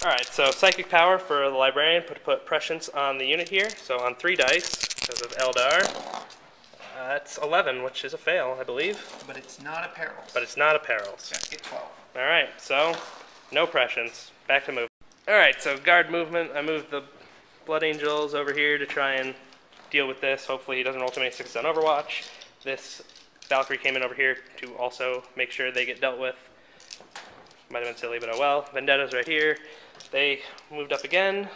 Alright, so Psychic Power for the Librarian, put prescience on the unit here. So on 3 dice, because of Eldar, that's 11, which is a fail, I believe. But it's not a perils. But it's not a perils. Yeah, get 12. Alright, so no prescience. Back to movement. Alright, so guard movement. I moved the Blood Angels over here to try and deal with this. Hopefully he doesn't roll too many 6s on Overwatch. This Valkyrie came in over here to also make sure they get dealt with. Might have been silly, but oh well. Vendetta's right here. They moved up again.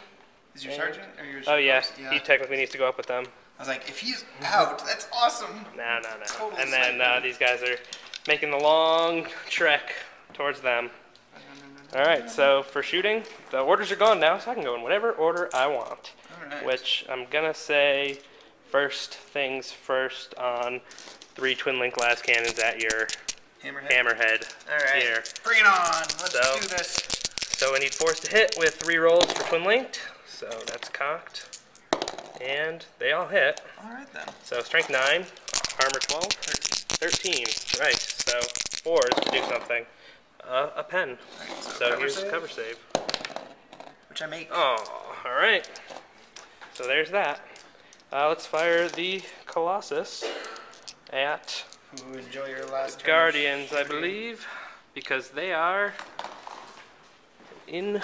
Is your sergeant or your Oh yeah, he technically needs to go up with them. I was like, if he's out, that's awesome. No. Totally and then these guys are making the long trek towards them. Alright, so for shooting, the orders are gone now, so I can go in whatever order I want. Alright. Which I'm gonna say first things first on 3 twin link las cannons at your hammerhead Alright, here. bring it on. Let's do this. So I need force to hit with 3 rolls for twin linked. So that's cocked. And they all hit. Alright then. So strength 9, armor 12, 13. Right, so 4s to do something. A pen. Right, so here's the cover save. Which I make. Oh, alright. So there's that. Let's fire the Colossus at Ooh, enjoy your last turn. Guardians, I believe, because they are in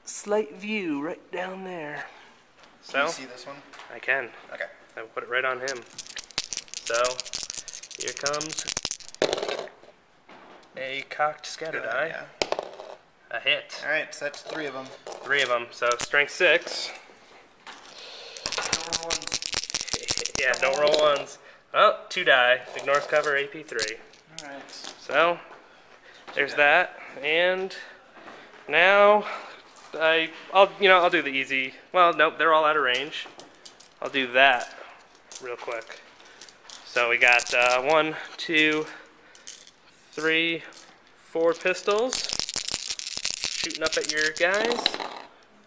slight view right down there. So, can you see this one? I can. Okay. I put it right on him. So, here comes a cocked scatter die. Yeah. A hit. Alright, so that's 3 of them. 3 of them. So, strength 6. Don't roll ones. Yeah, don't roll ones. Oh, 2 die. Ignores cover, AP 3. Alright. So, there's that. And now I'll do the easy. Well, nope, they're all out of range. I'll do that real quick. So we got 1, 2, 3, 4 pistols shooting up at your guys.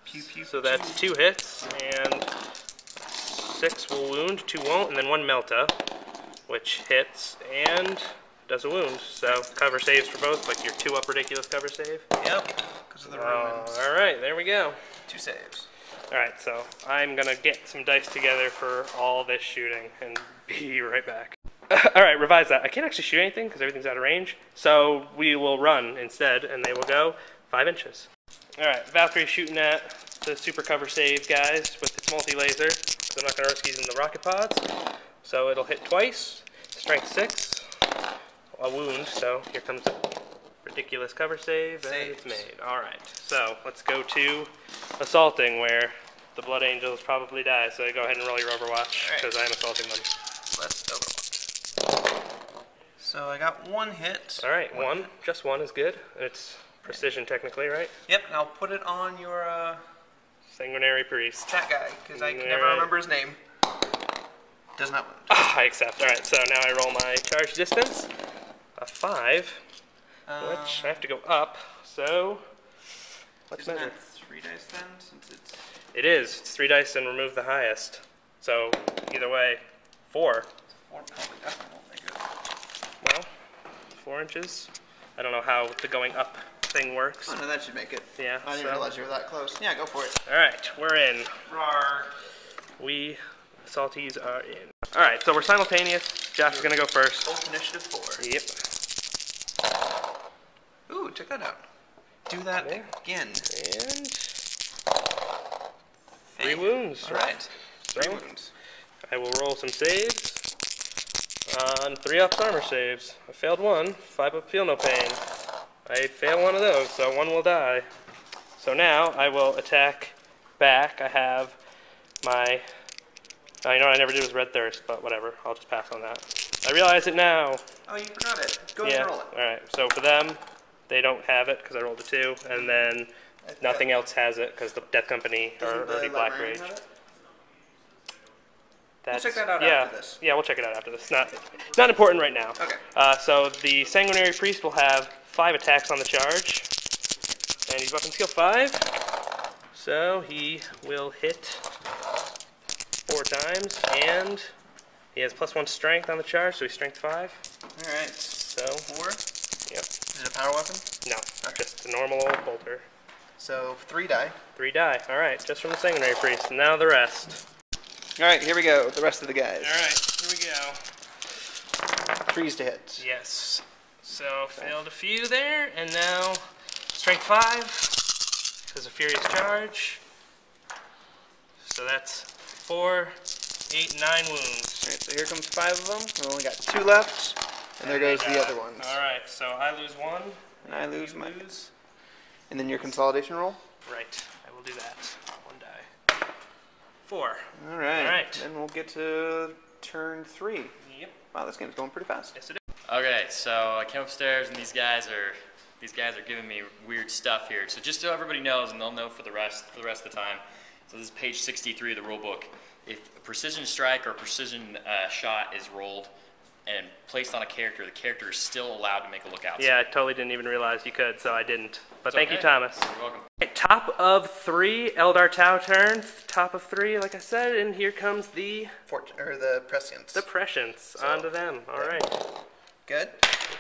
Pew, pew, so that's 2 hits, and 6 will wound, 2 won't, and then 1 melta, which hits and does a wound. So cover saves for both, like your 2 up ridiculous cover save. Yep, because of the ruins. Alright, there we go. 2 saves. Alright, so I'm gonna get some dice together for all this shooting and be right back. Alright, revise that. I can't actually shoot anything because everything's out of range, so we will run instead, and they will go 5 inches. Alright, Valkyrie's shooting at the super cover save guys with its multi-laser, so I'm not gonna risk using the rocket pods. So it'll hit twice, strength 6, a wound, so here comes a ridiculous cover save, and it's made. Alright, so let's go to assaulting, where the Blood Angels probably die, so go ahead and roll your Overwatch, because I am assaulting them. Let's Overwatch. So I got 1 hit. Alright, 1. Just 1 is good. It's precision technically, right? Yep, and I'll put it on your Sanguinary Priest. chat guy, because I can never remember his name. Does not wound. I accept. Alright, so now I roll my charge distance. A 5, which I have to go up, so let's measure. That 3 dice then, since it's... It is. It's 3 dice and remove the highest. So, either way, 4. 4 probably definitely won't make it. Well, 4 inches. I don't know how the going up thing works. Oh no, that should make it. Yeah. I didn't realize you were that close. Yeah, go for it. Alright, we're in. Rawr. We salties are in. Alright, so we're simultaneous. Josh is going to go first. Old initiative 4. Yep. Ooh, check that out. Do that again. And 3 wounds. Alright. 3 So, wounds. I will roll some saves on 3 ups armor saves. I failed 1. 5 up feel no pain. I fail 1 of those, so 1 will die. So now I will attack back. I have my... Oh, you know what I never did was Red Thirst, but whatever. I'll just pass on that. I realize it now. Oh, you forgot it. Go ahead and roll it. Alright, so for them, they don't have it because I rolled a 2, and then nothing else has it because the Death Company are already Black Rage. We'll check that out after this. Yeah, we'll check it out after this. Not important right now. Okay. So the Sanguinary Priest will have 5 attacks on the charge, and he's weapon skill 5. So he will hit 4 times, and he has +1 strength on the charge, so he's strength 5. Alright. So 4? Yep. Is it a power weapon? No, just a normal old bolter. So 3 die. 3 die. All right, just from the Sanguinary Priest. Now the rest. All right, here we go. The rest of the guys. All right, here we go. 3s to hit. Yes. So failed a few there, and now strength 5 because of Furious Charge. So that's 4, 8, 9 wounds. All right, so here comes 5 of them. We only got 2 left, and there goes the other ones. All right, so I lose 1. And I lose mine. And then your consolidation roll? Right, I will do that. 1 die. 4. All right. All right. Then we'll get to turn 3. Yep. Wow, this game's going pretty fast. Yes, it is. Okay, so I came upstairs and these guys are giving me weird stuff here. So just so everybody knows, and they'll know for the rest of the time. So this is page 63 of the rule book. If a precision strike or a precision shot is rolled and placed on a character, the character is still allowed to make a lookout. Yeah, I totally didn't even realize you could, so I didn't. But thank you, Okay. Thomas. You're welcome. Okay, top of 3, Eldar Tau turn. Top of 3, like I said, and here comes the The prescience. Prescience. Onto them. All right. Good.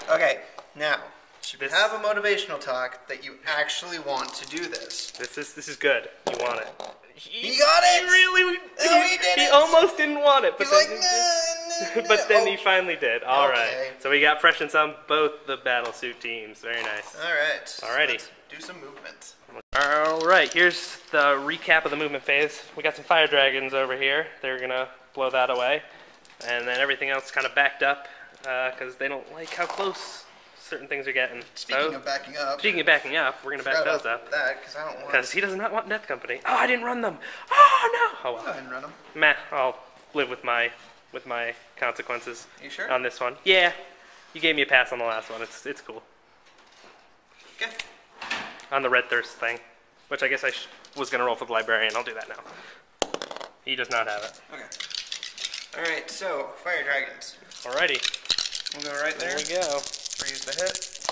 Okay, now, should we This- have a motivational talk that you actually want to do this? This is good. You want it. He got it! He really. Oh, he did He it! almost didn't want it, but He's then like, he did. nah. But then he finally did. All right. Okay. So we got Prescience on both the battlesuit teams. Very nice. All right. Alrighty. Let's do some movement. All right. Here's the recap of the movement phase. We got some fire dragons over here. They're gonna blow that away, and then everything else kind of backed up because they don't like how close certain things are getting. Speaking of backing up. Speaking of backing up, we're gonna back forgot those about up that, because I don't want because he does not want Death Company. Oh, I didn't run them. Oh no. Oh Go well. ahead and run them. Meh. I'll live with my consequences. You sure? On this one. Yeah. You gave me a pass on the last one. It's cool. Okay. On the Red Thirst thing, which I guess I was gonna roll for the Librarian. I'll do that now. He does not have it. Okay. All right, so, fire dragons. Alrighty. We'll go right there. There we go. 3 is the hit.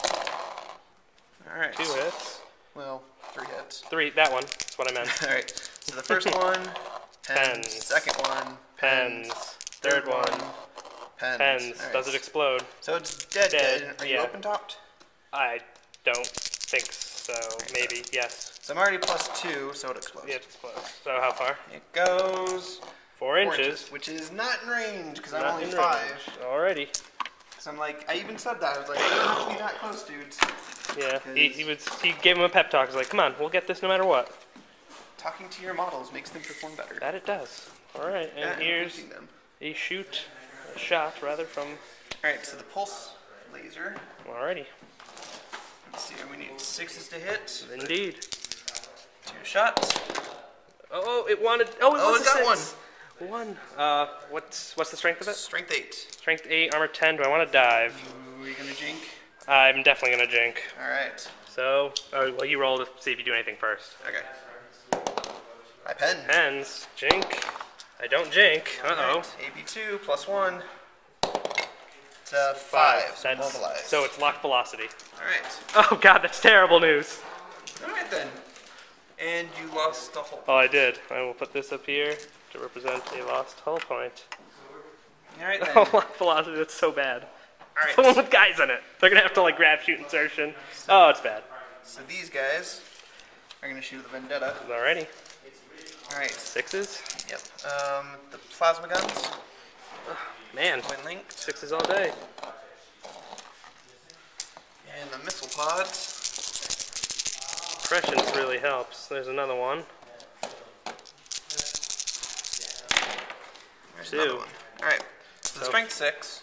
All right. 2 hits. Well, 3 hits. 3. That one. That's what I meant. All right. So the first one, pens. Pens. Second one, Pens. Third one. pens. Pens. All right. Does it explode? So it's dead. Dead, Are you yeah. open topped? I don't think so. Maybe. Yes. So I'm already +2, so it explodes. Yeah, it explodes. So how far? It goes 4 inches. which is not in range because I'm Not only in 5. range. Alrighty. So I'm like, I even said that. I was like, you don't have to be that close, dudes. Yeah. He gave him a pep talk. He's like, come on, we'll get this no matter what. Talking to your models makes them perform better. That it does. Alright, and here's increasing them. a shot rather from. Alright, so the pulse laser. Alrighty. Let's see, we need 6s to hit. Indeed. 2 shots. Oh, it wanted. Oh, it was it got a 6. 1. What's the strength of it? Strength 8. Strength 8, armor 10. Do I want to dive? Are you gonna jink? I'm definitely gonna jink. Alright. So, well, you roll to see if you do anything first. Okay. I pen. Pens, jink. I don't jink. Uh-oh. Right, AP2 +1. It's 5. So That's, mobilize. so it's lock velocity. Alright. Oh god, that's terrible news. Alright then. And you lost a whole. Oh, I did. I will put this up here to represent a lost hull point. Alright then. Oh, lock velocity, that's so bad. Alright. The one with guys in it. They're gonna have to like grab, shoot, insertion. Oh, it's bad. So these guys are gonna shoot the Vendetta. Alrighty. Alright. 6s. Yep. The plasma guns. Man, Twin linked. 6s all day. And the missile pods. Prescience really helps. There's another one. There's 2. another one. Alright. So the So- strength 6.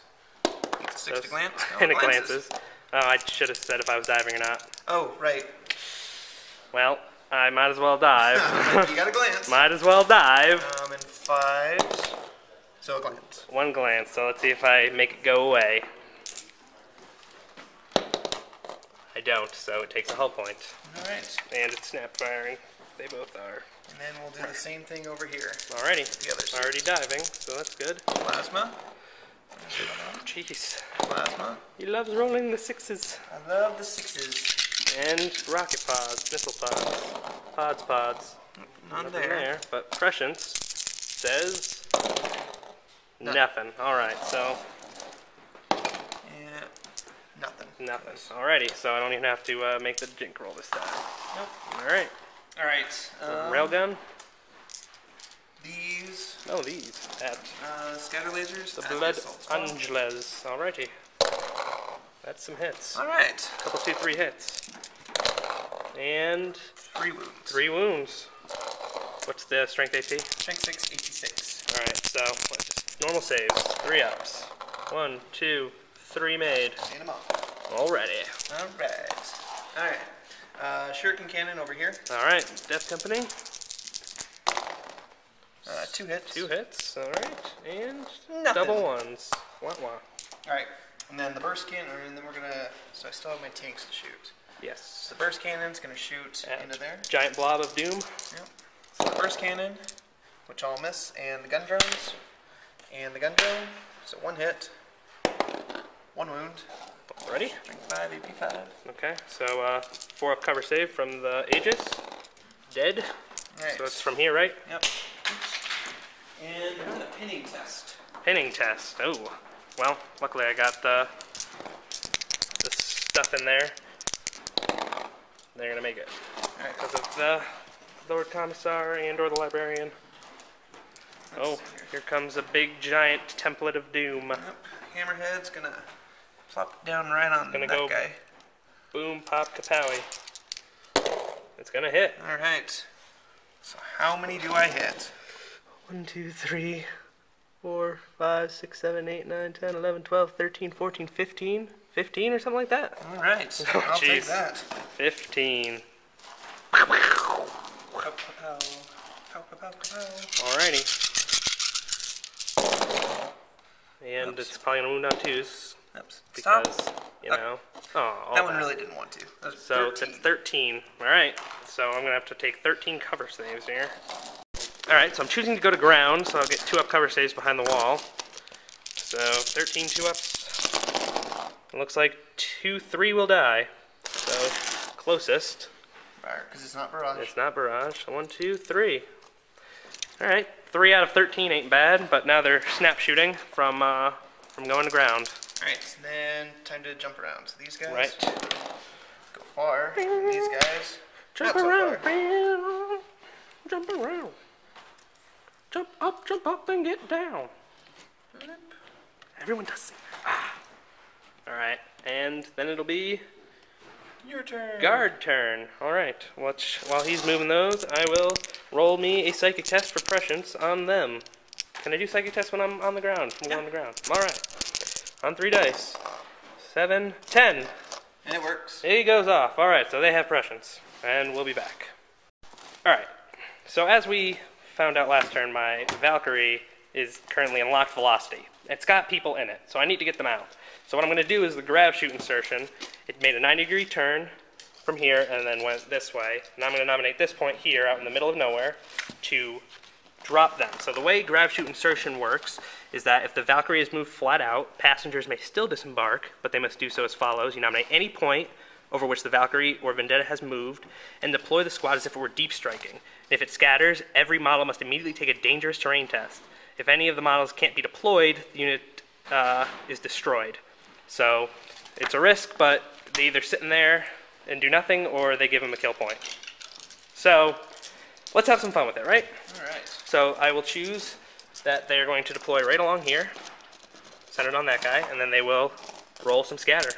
It's 6 to glance. Oh, And it glances. Oh, I should have said if I was diving or not. Oh, right. Well, I might as well dive. You got a glance. Might as well dive. And 5s. So a glance. 1 glance, so let's see if I make it go away. I don't, so it takes a hull point. Alright. And it's snap firing. They both are. And then we'll do the same thing over here. Alrighty. The other side. Already diving, so that's good. Plasma. Jeez. Plasma. He loves rolling the 6s. I love the 6s. And rocket pods, missile pods. Pods. None Nothing there. there. But Prescience says None. nothing. Alright, so Yeah. Nothing. Nothing. Alrighty, so I don't even have to make the jink roll this time. Nope. Alright. Alright. Railgun. These. Oh, these. At scatter lasers. the Blood Angeles. Alrighty. That's some hits. Alright. Couple, 2, 3 hits. And 3 wounds. 3 wounds. What's the strength AC? Strength 6, AC 6. Alright, so let's just normal saves. 3 ups. 1, 2, 3 made. Made them up. Already. Alright. Alright. Shuriken cannon over here. Alright, Death Company. 2 hits. 2 hits, alright. And Nothing. double ones. Wah wah. Alright. And then the burst cannon, and then we're gonna. So I still have my tanks to shoot. Yes. The burst cannon's gonna shoot into there. Giant blob of doom. Yep. So the burst cannon, which I'll miss, and the gun drones, and the gun drone. So 1 hit, 1 wound. Ready? Strength 5, AP 5. Okay, so 4 up cover save from the Aegis. Dead. Alright. So it's from here, right? Yep. Oops. And we're doing a pinning test. Pinning test. Oh. Well, luckily I got the stuff in there. They're gonna make it. Alright. Because of the Lord Commissar and or the Librarian. Let's see Here comes a big giant template of doom. Yep. Hammerhead's gonna plop down right on Gonna that go guy. Boom, pop, kapowie. It's gonna hit. Alright. So how many do I hit? 1, 2, 3, 4, 5, 6, 7, 8, 9, 10, 11, 12, 13, 14, 15. 15 or something like that. Alright. Oh, I'll take jeez. that. 15. Pow, pow, pow. Pow, pow, pow, pow. Alrighty. And Oops. it's probably gonna wound on 2s. Oops. Because, Stop. you know. Oh, That one really didn't want to. That was So 13. that's 13. Alright. So I'm gonna have to take 13 cover saves here. Alright, so I'm choosing to go to ground, so I'll get 2 up cover saves behind the wall. So 13 2-ups. It looks like 2, 3 will die. So closest. Because it's not barrage. It's not barrage. 1, 2, 3. Alright, 3 out of 13 ain't bad, but now they're snap shooting from going to ground. Alright, so then time to jump around. So these guys Right. go far. And these guys Jump not so around. far. Jump around. Jump up and get down. Everyone does it. Alright, and then it'll be Your turn. guard turn. Alright, while he's moving those, I will roll me a psychic test for prescience on them. Can I do psychic tests when I'm on the ground? When I'm on the ground. Alright. On 3 dice. 7, 10. And it works. He goes off. Alright, so they have prescience. And we'll be back. Alright, so as we found out last turn, my Valkyrie is currently in locked velocity. It's got people in it, so I need to get them out. So what I'm going to do is the grab shoot insertion. It made a 90-degree turn from here and then went this way. And I'm going to nominate this point here out in the middle of nowhere to drop them. So the way grab shoot insertion works is that if the Valkyrie is moved flat out, passengers may still disembark, but they must do so as follows. You nominate any point over which the Valkyrie or Vendetta has moved and deploy the squad as if it were deep striking. If it scatters, every model must immediately take a dangerous terrain test. If any of the models can't be deployed, the unit is destroyed. So it's a risk, but they either sit in there and do nothing, or they give them a kill point. So let's have some fun with it, right? Alright. So I will choose that they're going to deploy right along here, centered on that guy, and then they will roll some scatter,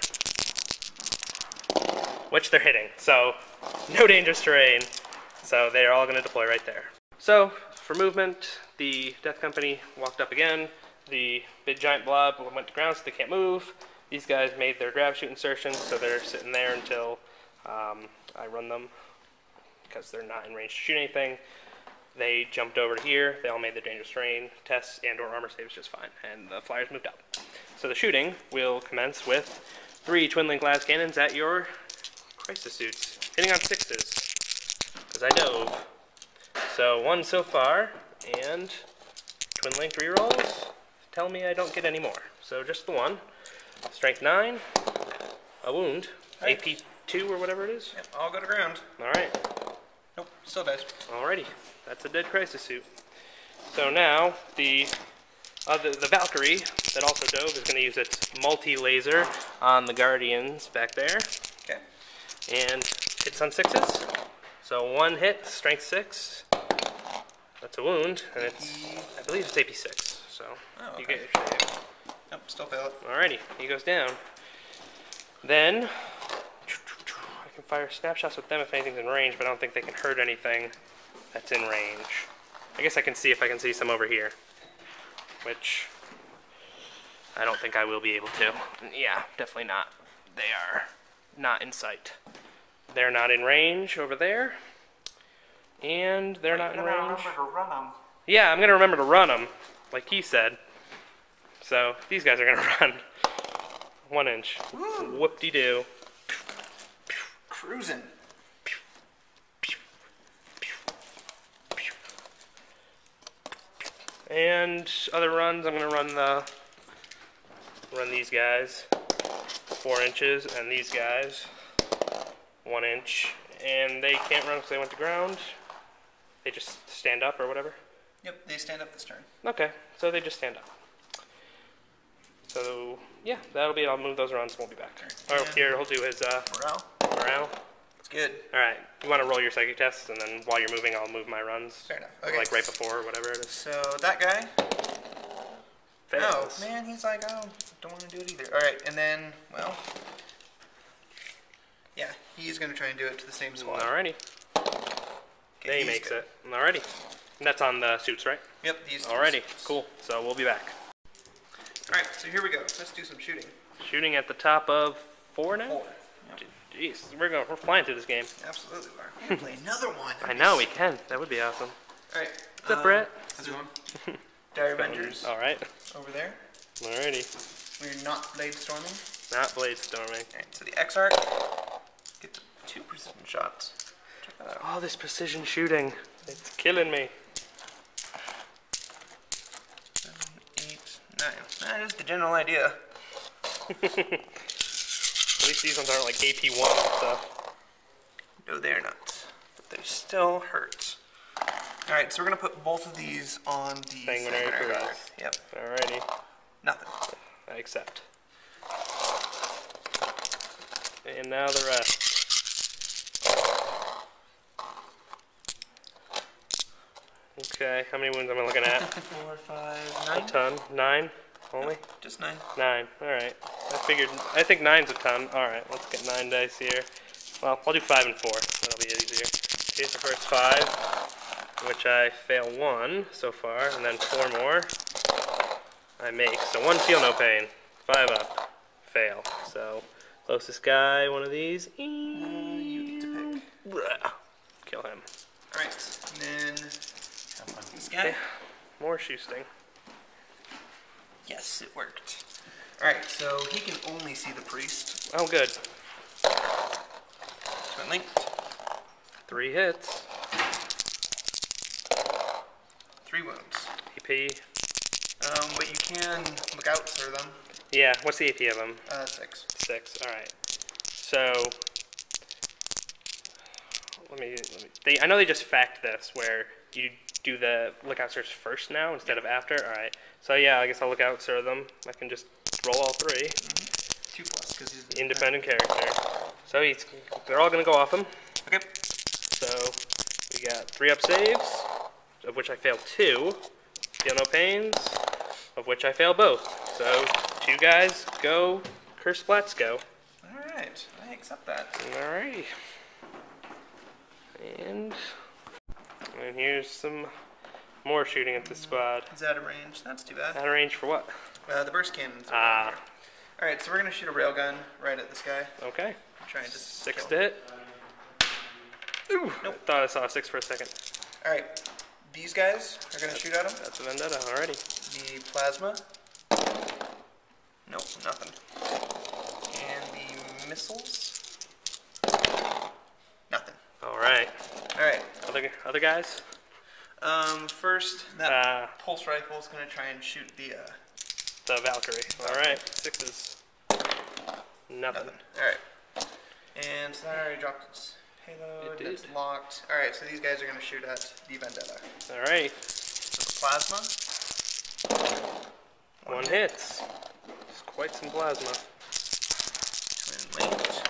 which they're hitting. So no dangerous terrain. So they're all going to deploy right there. So for movement, the Death Company walked up again. The big giant blob went to ground, so they can't move. These guys made their grab shoot insertions, so they're sitting there until I run them, because they're not in range to shoot anything. They jumped over to here. They all made their dangerous terrain tests and or armor saves just fine, and the flyers moved up. So the shooting will commence with 3 twin-link las cannons at your crisis suits, hitting on 6s, because I dove. So 1 so far, and twin-link rerolls tell me I don't get any more. So just the 1. Strength 9, a wound, Right. AP 2 or whatever it is. Yep, I'll go to ground. Alright, Nope, still dies. alrighty. That's a dead crisis suit. So now, the Valkyrie that also dove is going to use its multi-laser on the Guardians back there. Okay. And hits on 6s. So 1 hit, strength 6. That's a wound, and it's, I believe it's AP 6. So you get your save. Nope, still fail it. Alrighty, he goes down. Then I can fire snapshots with them if anything's in range, but I don't think they can hurt anything that's in range. I guess I can see if I can see some over here, which I don't think I will be able to. Yeah, definitely not. They are not in sight. They're not in range over there, and they're not in range. Remember to run them. Yeah, I'm going to remember to run them, like he said. So these guys are going to run 1 inch. Whoop-de-doo. Cruising. And other runs, I'm going to run these guys 4 inches, and these guys 1 inch. And they can't run because they went to ground. They just stand up or whatever. Yep, they stand up this turn. Okay, so they just stand up. So yeah, that'll be it. I'll move those around, so we'll be back. Alright, here he'll do his morale. It's good. Alright, you want to roll your psychic tests, and then while you're moving, I'll move my runs. Fair enough. Okay. Like right before, or whatever it is. So that guy. Fails. Oh man, he's like, oh, don't want to do it either. All right, and then, well, yeah, he's gonna try and do it to the same squad. Alrighty. Okay, They makes it. Alrighty. And that's on the suits, right? Yep, these. Alrighty, cool. So we'll be back. All right, so here we go. Let's do some shooting. Shooting at the top of 4 now? 4. Yep. Jeez, we're flying through this game. Absolutely, we are. We can play another one. I know, we can. That would be awesome. All right. What's up, Brett? How's it going? Dire Avengers. Alright. Over there. Alrighty. We're not blade storming. Not blade storming. Alright, so the Exarch gets 2 precision shots. Check that out. Oh, this precision shooting. It's killing me. 7, 8, 9. That is the general idea. At least these ones aren't like AP1 and stuff. No, they're not. But they still hurt. Alright, so we're going to put both of these on the Sanguinary guard. Caress. Yep. Alrighty. Nothing. I accept. And now the rest. Okay, how many wounds am I looking at? 4, 5, 9. A ton. 9 only? Just 9. 9. Alright. I think 9's a ton. Alright, let's get 9 dice here. Well, I'll do 5 and 4. That'll be easier. Here's the first 5, which I fail 1 so far, and then 4 more I make. So 1 feel no pain. 5 up. Fail. So, closest guy, one of these. You get to pick. Kill him. Alright, and then this guy. More shooting. Yes, it worked. Alright, so he can only see the priest. Oh, good. Twin linked. 3 hits. 3 wounds. AP. But you can look out for them. Yeah, what's the AP of them? 6. 6. Alright. So, I know they just fact this, where you do the lookout search first now instead of after. Alright. So yeah, I guess I'll look out search them. I can just roll all 3. 2 plus, because he's Independent character. So they're all going to go off him. Okay. So we got 3 up saves, of which I failed 2. Feel no pains, of which I fail both. So 2 guys go, curse splats go. Alright, I accept that. Alrighty. And here's some more shooting at the squad. He's out of range. That's too bad. Out of range for what? The burst cannons. Ah. Alright, so we're going to shoot a railgun right at this guy. Okay. Try and just 6 kill to him. hit. Ooh, Nope. I thought I saw a 6 for a second. Alright, these guys are going to shoot at him. That's a vendetta, alrighty. The plasma. Nope, nothing. And the missiles. Nothing. Alright. Alright. Other guys? First, that pulse rifle is going to try and shoot the Valkyrie. Alright, 6s. Nothing. Alright. And so that already dropped its payload. It did. It's locked. Alright, so these guys are going to shoot at the vendetta. Alright. So the plasma. One hits. It's quite some plasma. Twin linked.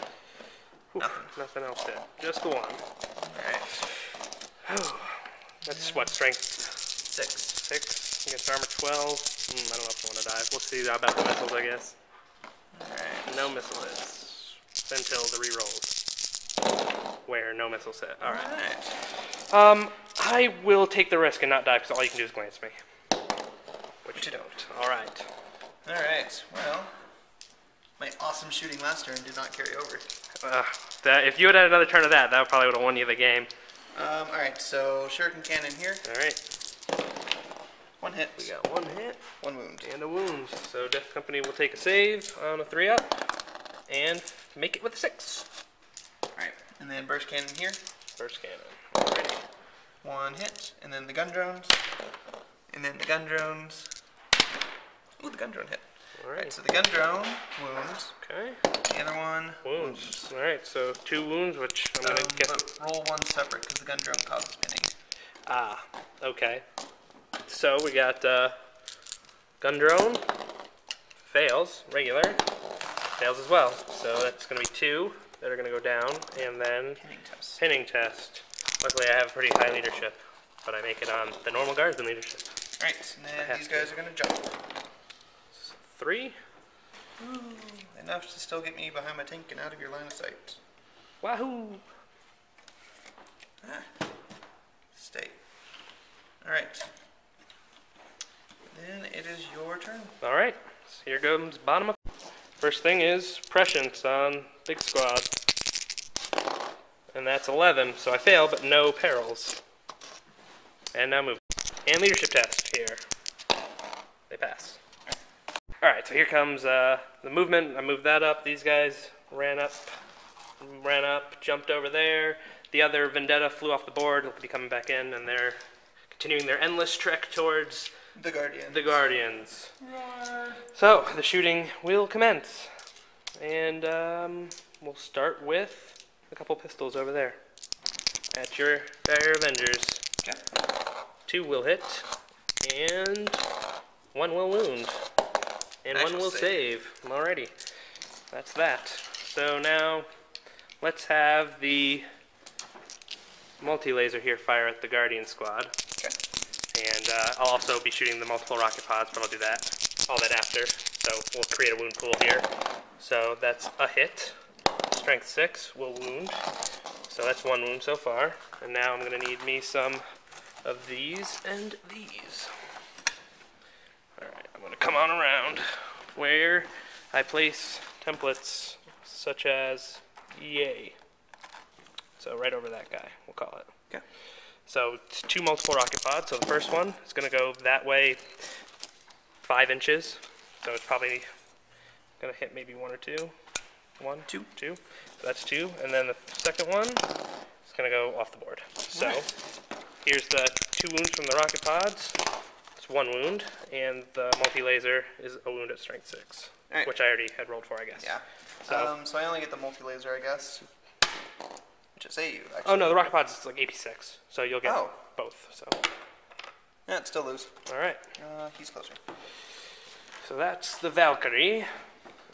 Nothing else hit. Just the one. Alright. That's what, strength 6. 6 against armor 12. I don't know if I want to die. We'll see about the missiles, I guess. Alright. No missile hits until the rerolls. Where no missiles hit. Alright. I will take the risk and not die because all you can do is glance me. Which you don't. Alright. Alright, well, my awesome shooting last turn did not carry over. If you had had another turn of that, that probably would have won you the game. Alright, so shuriken cannon here. Alright. One hit. We got one hit. One wound. And a wound. So Death Company will take a save on a 3-up and make it with a 6. Alright, and then burst cannon here. Burst cannon. Alrighty. One hit, and then the gun drones. And then the gun drones. Ooh, the gun drone hit. Alright. So the gun drone wounds. Okay. The other one Wounds. Alright, so 2 wounds, which I'm going to get. But roll one separate because the gun drone causes spinning. Ah, okay. So we got gun drone, fails, regular, fails as well. So that's going to be 2 that are going to go down, and then pinning test. Luckily I have pretty high leadership, but I make it on the normal guardsman leadership. Alright, and then these guys are going to jump. 3. Ooh, enough to still get me behind my tank and out of your line of sight. Wahoo! Stay. Alright. Then it is your turn. Alright, so here comes bottom of. First thing is prescience on big squad. And that's 11, so I fail, but no perils. And now move. And leadership test here. They pass. Alright, so here comes the movement. I moved that up. These guys ran up, jumped over there. The other Vendetta flew off the board. They'll be coming back in, and they're continuing their endless trek towards the Guardians. The Guardians. So, the shooting will commence. And we'll start with a couple pistols over there. At your dire Avengers. Okay. 2 will hit, and 1 will wound. And 1 will save. Alrighty. That's that. So now, let's have the multi-laser here fire at the Guardian squad. Okay. And I'll also be shooting the multiple rocket pods, but I'll do all that after. So we'll create a wound pool here. So that's a hit. Strength 6 will wound. So that's 1 wound so far. And now I'm going to need me some of these and these. Alright, I'm going to come on around where I place templates such as yay. So right over that guy, we'll call it. Okay. So it's 2 multiple rocket pods. So the first one is going to go that way 5 inches. So it's probably going to hit maybe 1 or 2. 1, 2. So that's 2. And then the second one is going to go off the board. So here's the 2 wounds from the rocket pods. It's 1 wound. And the multi-laser is a wound at strength 6. Right. Which I already had rolled for, I guess. Yeah. So I only get the multi-laser, I guess. Which is 8, actually. Oh, no, the rocket pods is like AP6. So you'll get both. So. Yeah, it still lose. Alright. He's closer. So that's the Valkyrie.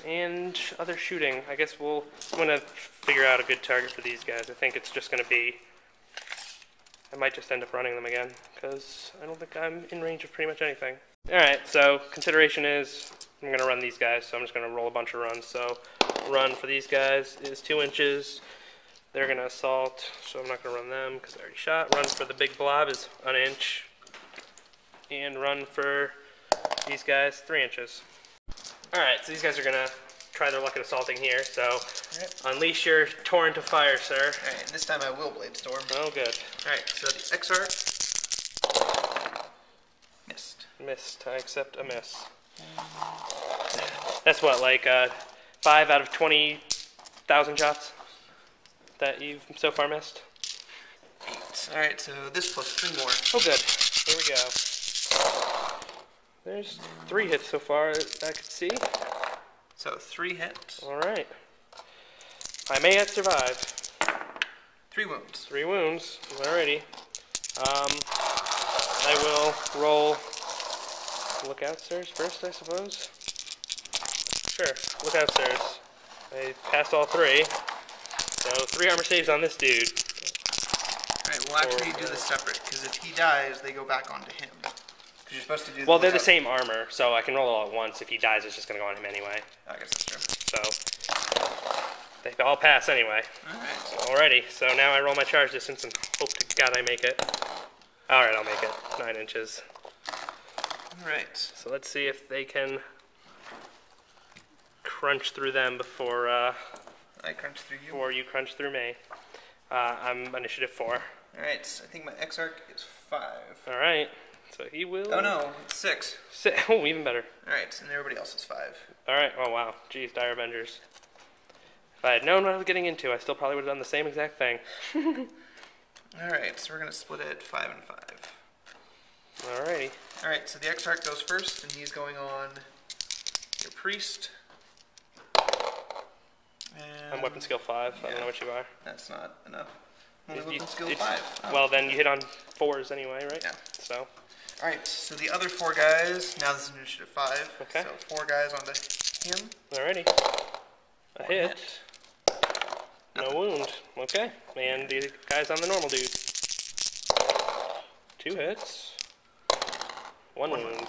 And other shooting. I guess I'm going to figure out a good target for these guys. I think it's just going to be... I might just end up running them again, because I don't think I'm in range of pretty much anything. Alright, so consideration is I'm going to run these guys, so I'm just going to roll a bunch of runs. So run for these guys is 2 inches. They're going to assault, so I'm not going to run them because I already shot. Run for the big blob is 1 inch. And run for these guys 3 inches. Alright, so these guys are going to try their luck at assaulting here, so unleash your torrent of fire, sir. Alright, and this time I will Blade Storm. Oh, good. Alright, so the XR missed. Missed. I accept a miss. That's what, like 5 out of 20,000 shots that you've so far missed? 8. Alright, so this plus 3 more. Oh, good. Here we go. There's 3 hits so far that I could see. So 3 hits. Alright. I may yet survive. 3 wounds. 3 wounds. Alrighty. I will roll Lookout stairs first, I suppose? Sure, lookout stairs. I passed all 3. So 3 armor saves on this dude. Alright, we'll actually do this separate, because if he dies, they go back onto him. Because you're supposed to do Well, they're the same armor, so I can roll all at once. If he dies, it's just going to go on him anyway. I guess that's true. So, they all pass anyway. Alright. Alrighty, so now I roll my charge distance and hope to God I make it. Alright, I'll make it. 9 inches. Alright. So let's see if they can crunch through them before I crunch through you. before you crunch through me. I'm initiative 4. Alright, I think my X arc is 5. Alright, so he will... Oh no, it's 6. Oh, even better. Alright, and everybody else is 5. Alright, oh wow. Jeez, Dire Avengers. If I had known what I was getting into, I still probably would have done the same exact thing. Alright, so we're going to split it 5 and 5. Alrighty. Alright, so the X arc goes first, and he's going on your priest. And I'm weapon skill 5. I don't know what you are. that's not enough. Only You- weapon skill it's- 5. Oh. Well, then you hit on 4s anyway, right? Yeah. So, Alright, so the other 4 guys, now this is initiative 5. Okay. So 4 guys onto him. alrighty. A hit. No wound. Okay. And the guy's on the normal dude. 2 hits. 1 wound.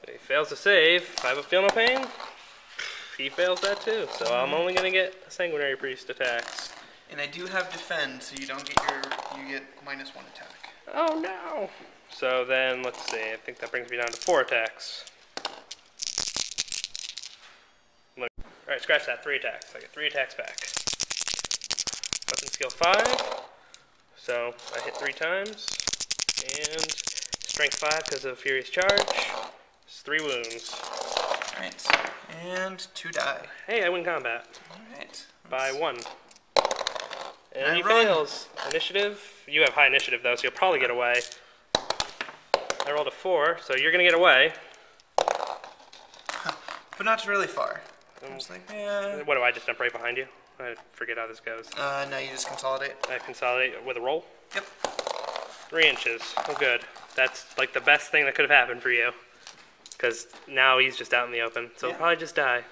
He fails to save. I have a feel no pain. He fails that too. So I'm only going to get sanguinary priest attacks. And I do have defend, so you don't get you get -1 attack. Oh no! So then, let's see, I think that brings me down to 4 attacks. Alright, scratch that, 3 attacks. I get 3 attacks back. Weapon skill 5. So I hit 3 times. And strength 5 because of Furious Charge. It's 3 wounds. Alright, and 2 die. Hey, I win combat. Alright. By 1. And I he run. fails. Initiative. You have high initiative though, so you'll probably get away. I rolled a 4, so you're gonna get away. But not really far. I'm just like, yeah. What do I just jump right behind you? I forget how this goes. Now you just consolidate. I consolidate with a roll. Yep. 3 inches. Oh, good. That's like the best thing that could have happened for you. Because now he's just out in the open, so he'll probably just die.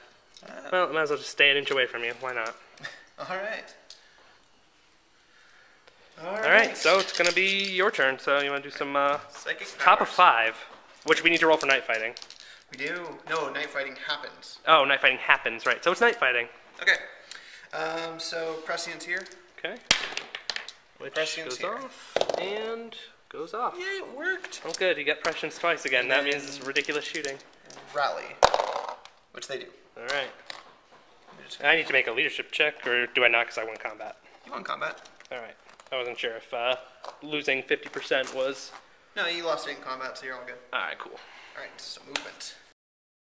Well, might as well just stay an inch away from you. Why not? Alright. Alright, so it's going to be your turn. So you want to do some Psychic top of powers. 5, which we need to roll for night fighting. We do. No, night fighting happens. Oh, night fighting happens, right. So it's night fighting. Okay. So Prescient's here. Okay. Which Prescient's goes here. off and goes off. Yay, it worked. Oh, good. You got prescience twice again. And That then- means it's ridiculous shooting. Rally. Which they do. Alright. I need to make a leadership check, or do I not because I won combat? You won combat. Alright. I wasn't sure if losing 50% was... No, you lost it in combat, so you're all good. Alright, cool. Alright, so movement.